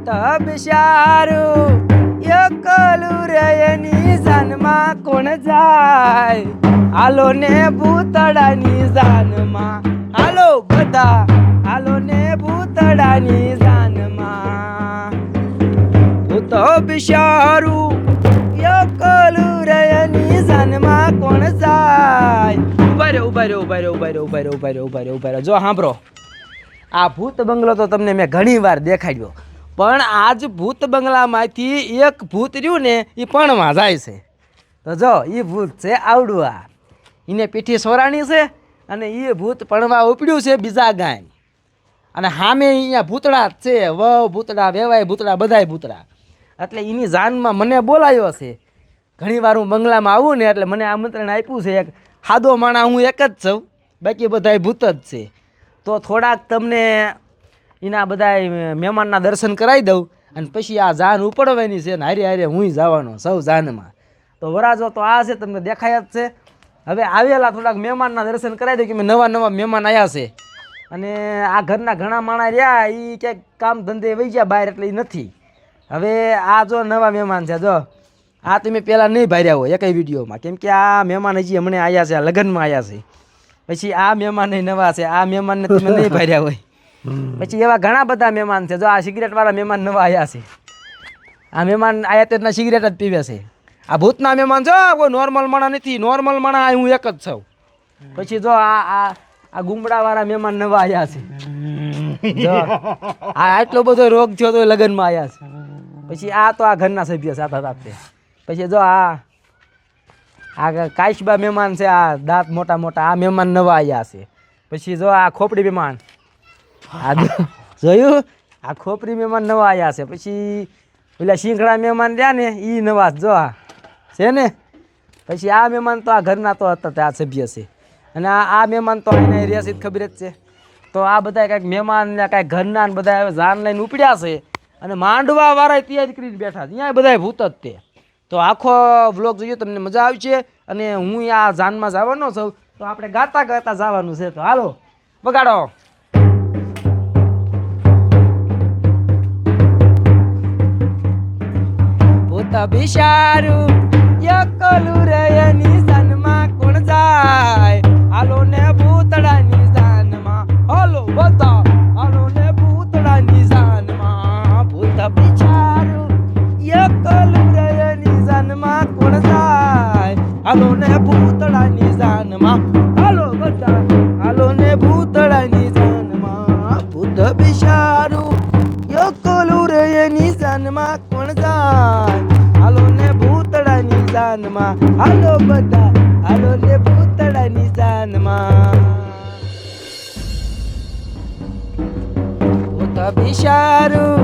ભૂત બિચારું એકલું રે એની જાનમાં કોણ જાય હાલો ને ભૂતડાની જાનમાં હાલો બધા હાલો ને ભૂતડાની જાનમાં ભૂત બિચારું એકલું રે એની જાનમાં કોણ જાય ઉભા રહ્યો જો સાંભળો આ ભૂત બંગલો તો તમને મેં ઘણી વાર દેખાડ્યો પણ આજ ભૂત બંગલામાંથી એક ભૂત રહ્યું ને એ પણમાં જાય છે તો જો એ ભૂત છે આવડું આ એને પીઠી સોરાણી છે અને એ ભૂત પણવા ઉપડ્યું છે બીજા ગાય અને સામે અહીંયા ભૂતડા જ છે વહુ ભૂતડા વેવાય ભૂતડા બધાય ભૂતડા એટલે એની જાનમાં મને બોલાયો છે ઘણી વાર હું બંગલામાં આવું ને એટલે મને આમંત્રણ આપ્યું છે એક સાદો માણા હું એક જ છું બાકી બધાય ભૂત જ છે તો થોડાક તમને એના બધા મહેમાનના દર્શન કરાવી દઉં અને પછી આ જાન ઉપડવાની છે ને હારે હારે હું જવાનો સૌ જાનમાં તો વરાજો તો આ છે તમને દેખાય જ છે હવે આવેલા થોડાક મહેમાનના દર્શન કરાવી દઉં કે મેં નવા નવા મહેમાન આવ્યા છે અને આ ઘરના ઘણા માણા રહ્યા એ ક્યાંક કામ ધંધે વહી ગયા બહાર એટલે એ નથી હવે આ જો નવા મહેમાન છે જો આ તમે પહેલાં નહીં ભાર્યા હોય એકય વિડીયોમાં કેમ કે આ મહેમાન હજી હમણાં આવ્યા છે આ લગ્નમાં આવ્યા છે પછી આ મહેમાન નવા છે આ મહેમાનને તમે નહીં ભાર્યા હોય પછી એવા ઘણા બધા મહેમાન છે જો આ સિગરેટવાળા મહેમાન નવા આવ્યા છે આ મહેમાન આવ્યા તેના સિગરેટ જ પીવે છે આ ભૂતના મહેમાન જો કોઈ નોર્મલ માણા નથી નોર્મલ માણા હું એક જ છું પછી જો આ ગુમડાવાળા મહેમાન નવા આવ્યા છે જો આ આટલો બધો રોગ થયો તો લગ્નમાં આવ્યા છે પછી આ તો આ ઘરના સભ્ય સાથે સાથે પછી જો આ કાશબા મહેમાન છે આ દાંત મોટા મોટા આ મહેમાન નવા આવ્યા છે પછી જો આ ખોપડી મહેમાન આ જોયું આ ખોપરી મહેમાન નવા આવ્યા છે પછી પેલા શીંગડા મહેમાન રહ્યા ને એ નવા જો આ છે ને પછી આ મહેમાન તો આ ઘરના તો હતા આ સભ્ય છે અને આ મહેમાન તો એને રહ્યા છે ખબર જ છે તો આ બધા કાંઈક મહેમાન ને કાંઈક ઘરના ને બધા જાન લઈને ઉપડ્યા છે અને માંડવા વાળા તૈયારી કરીને બેઠા અહીંયા બધા ભૂત જ તે તો આખો વ્લોગ જોઈએ તમને મજા આવશે અને હું આ જાનમાં જવાનો છું તો આપણે ગાતા ગાતા જવાનું છે તો હાલો બગાડો ભૂત બિચારું એકલું રે એની જાનમાં કોણ જાય હાલો ને ભૂતડાની જાનમાં હાલો બધા હાલો ને ભૂતડાની જાનમાં ભૂત બિચારું એકલું રે એની જાનમાં કોણ જાય હાલો ને ભૂતડાની જાનમાં હાલો બધા હાલો ને ભૂતડાની જાનમાં ભૂત બિચારું એકલું રે એની જાનમાં કોણ જાય હાલો ને ભૂતડાની જાનમાં હાલો બધા હાલો ને ભૂતડાની જાનમાં ભૂત બિચારું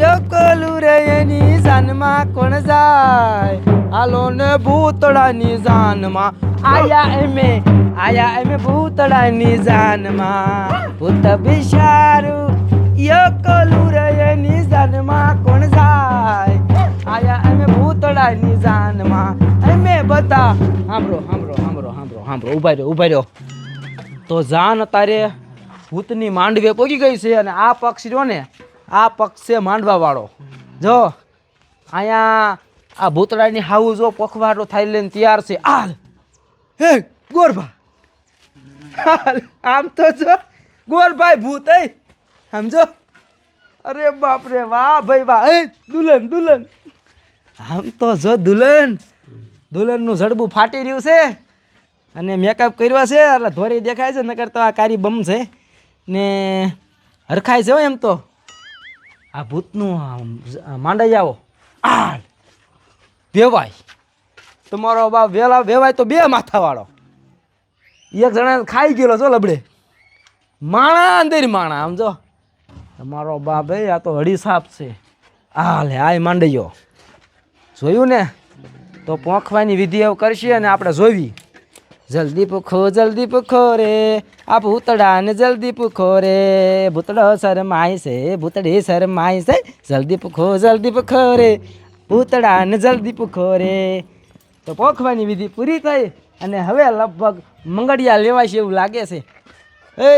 એકલું રે એની જાનમાં કોણ જાય હાલો ને ભૂતડાની જાનમાં આયા એમે ભૂતડાની જાનમાં ભૂત બિચારું એકલું રે એની જાનમાં કોણ જાય આયા અમે ભૂતડાની જાનમાં અમે બધા સાંભળો ઉભા રહ્યો તો જાન અત્યારે ભૂતની માંડવે પોગી ગઈ છે અને આ પક્ષ રહ્યો ને આ પક્ષ છે માંડવા વાળો જો અહીંયા આ ભૂતડાની હાવું જો પોખવાટો થાય લઈને તૈયાર છે હાલ હે ગોરભા આમ તો જો ગોરભાઈ ભૂત સમજો અરે બાપ રે વાહ ભાઈ વાહ દુલ્હન આમ તો જો દુલ્હનનું જડબું ફાટી રહ્યું છે અને મેકઅપ કર્યો છે એટલે ધોરી દેખાય છે નકર તો આ કારી બમ છે ને હરખાય છે એમ તો આ ભૂતનું માંડાઈ આવો આ વેવાય તમારો બાપ વેવાય તો બે માથાવાળો એક જણા ખાઈ ગયેલો છો લબડે માણા અંદર માણા આમ જો તમારો બાપ આ તો હળી સાપ છે આ લે આ માંડ્યો જોયું ને તો પોંખવાની વિધિ એવું કરશે અને આપણે જોવી જલ્દી પૂખો રે આ ભૂતડાને જલ્દી પૂખો રે ભૂતડો શરમાય છે ભૂતડી શરમાય છે જલ્દી પૂખો રે ભૂતડાને જલ્દી પૂખો રે તો પોંખવાની વિધિ પૂરી થઈ અને હવે લગભગ મંગળિયા લેવાય છે એવું લાગે છે એ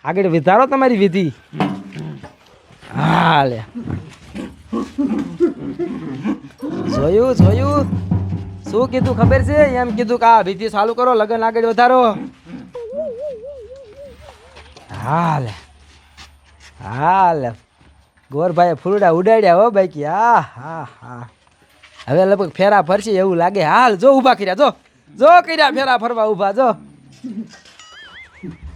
આગળ વધારો તમારી વિધિ હા લે જોયું જોયું શું કીધું ખબર છે એમ કીધું કે આ વિધિ ચાલુ કરો લગન આગળ વધારો હાલ હાલ ગોરભાઈ ફૂલડા ઉડાડ્યા હો બાકી હા હા હા હવે લગભગ ફેરા ફરશે એવું લાગે હાલ જો ઊભા કર્યા જો કર્યા ફેરા ફરવા ઊભા જો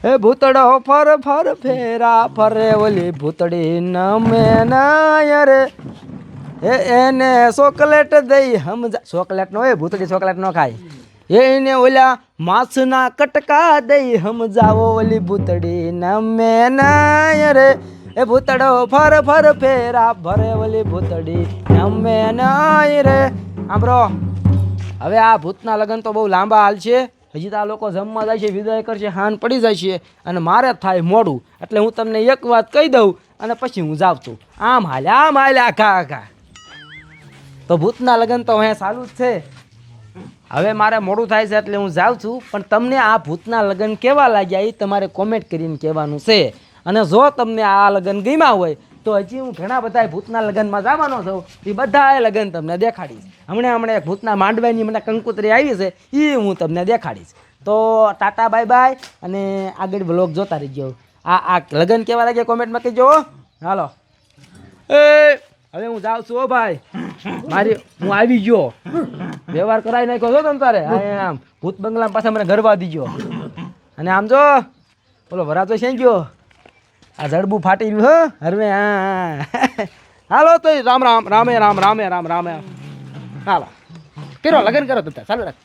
એ ભૂતડો ફર ફર ફેરા ફરે ઓલી ભૂતડી નમે નાય રે એને ચોકલેટ દઈ સમજા ચોકલેટ નો હોય ભૂતડી ચોકલેટ નો ખાય એને ઓલા માછના કટકા દઈ સમજાવો ઓલી ભૂતડી નમે નાય રે એ ભૂતડો ફર ફર ફેરા ભરે ઓલી ભૂતડી નમે નાય રે આંબરો હવે આ ભૂતના લગ્ન તો બહુ લાંબા હાલ છે હજી તો આ લોકો જમવા જાય છે વિદાય કરશે હાન પડી જાય છે અને મારે થાય મોડું એટલે હું તમને એક વાત કહી દઉં અને પછી હું જાઉં છું આમ હાલે આખા આખા તો ભૂતના લગ્ન તો અહીંયા ચાલુ જ છે હવે મારે મોડું થાય છે એટલે હું જાઉં છું પણ તમને આ ભૂતના લગ્ન કેવા લાગ્યા એ તમારે કોમેન્ટ કરીને કહેવાનું છે અને જો તમને આ લગ્ન ગમ્યા હોય તો હજી હું ઘણા બધા ભૂતના લગ્નમાં જવાનો છું એ બધા લગ્ન તમને દેખાડીશ હમણાં એક ભૂતના માંડવાની મને કંકુતરી આવી છે એ હું તમને દેખાડીશ તો ટાટા બાય બાય અને આગળ વ્લોગ જોતા રહીજો આ લગ્ન કેવા લાગ્યા કોમેન્ટમાં કહેજો હાલો એ હવે હું જાઉં છું હો ભાઈ હું આવી ગયો વ્યવહાર કરાવી નાખ્યો છો તમે તારે આમ ભૂત બંગલા પાછા મને ગરવા દીજો અને આમ જો બોલો ભરાતો છે ગયો આ જડબું ફાટી ગયું હરવે હા હાલો તો રામ રામ રામે રામ રામે રામ રામે હાલો કરો લગન કરો તમે ચાલુ રાખ